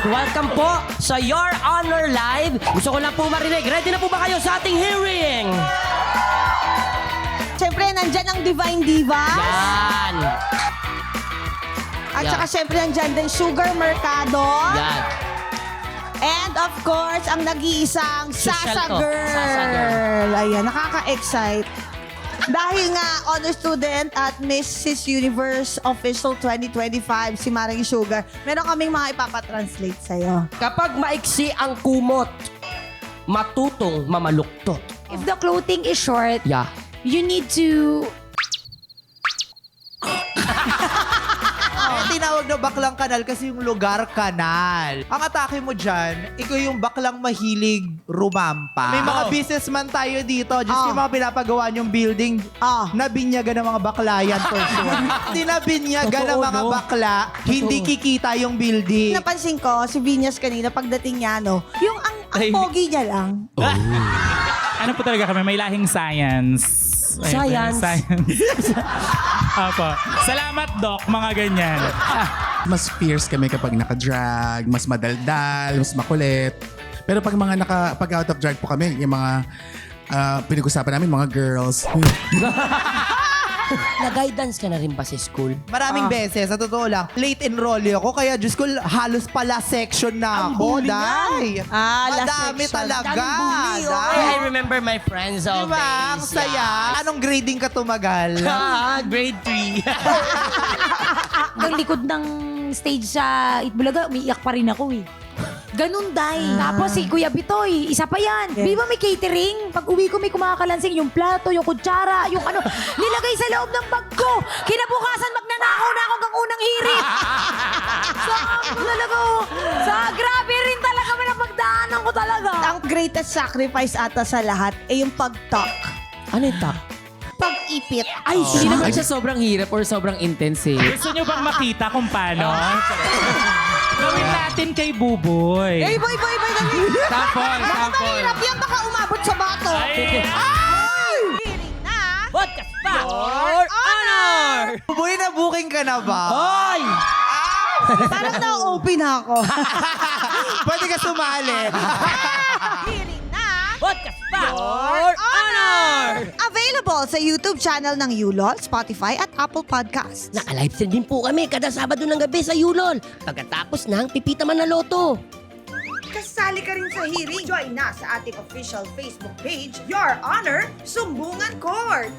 welcome po sa Your Honor Live. Gusto ko lang po marinig. Ready na po ba kayo sa ating hearing? Siyempre, nandyan ang Divine Divas. Yan. At Yan. saka siyempre, nandyan din Sugar Mercado. Yan. And of course, ang nag-iisang Social Sasa to. Girl. Sasa Girl. Ayan, nakaka-excite. Dahil nga, honor student at Mrs. Universe Official 2025, si Maring Sugar, meron kaming mga ipapatranslate sa'yo. Kapag maiksi ang kumot, matutong mamaluktot. If the clothing is short, Yeah. you need to... Tinawag na baklang kanal kasi yung lugar kanal. Ang atake mo dyan, ikaw yung baklang mahilig rumampa. May mga businessman tayo dito. Just yung mga pinapagawa yung building, nabinyagan ng mga bakla yan for sure. Hindi nabinyagan ng mga bakla, hindi kikita yung building. Napansin ko, si Vinyas kanina, pagdating niya, no, yung ang pogi niya lang. Ano po talaga kami? May lahing science. Ayun, Science? Science. Apo. Salamat, Doc. Mga ganyan. Mas fierce kami kapag naka-drag, mas madaldal, mas makulit. Pero pag pag out of drag po kami, yung mga pinag-usapan namin, mga girls. Nag-guidance ka na rin ba sa school? Maraming beses, sa totoo lang, late enrollee ako, kaya Diyos ko, halos pala section na ako, Day. Madami section. talaga. Daming bully, oh. Day. I remember my friends all Diba? days. Ang saya. Anong grading ka tumagal? Grade 3. Hanggang likod ng stage sa Itbulaga, umiiyak pa rin ako eh. Ganun, Day. Tapos si Kuya Bitoy, isa pa yan. Di ba may catering? Pag uwi ko may kumakalansing yung plato, yung kutsara, yung ano, nilagay sa loob ng bag ko. Kinabukasan magnanakaw na ako hanggang unang hirit. Grabe rin talaga may napagdaanan ko talaga. Ang greatest sacrifice ata sa lahat ay yung pag-talk. Ano yung tak? Pag-ipit. Ay, hindi naman siya sobrang hirap or sobrang intense. Gusto nyo bang makita kung paano? Gawin natin kay Buboy. Boy, dali. Sample, sample. Mahirap yan, baka umabot sa bato. Ay! Hearing na. Podcast pa! Your Honor! Buboy, na booking ka na ba? Hoy! Parang na-open ako. Pwede ka sumali. Hearing na. Podcast pa! Your Honor! Available sa YouTube channel ng Yulol, Spotify at Apple Podcasts. Naka-livestream din po kami kada Sabado ng gabi sa Yulol. Pagkatapos ng Pipita Manaloto. Kasali ka rin sa hearing. Join na sa ating official Facebook page, Your Honor, Sumbungan Court.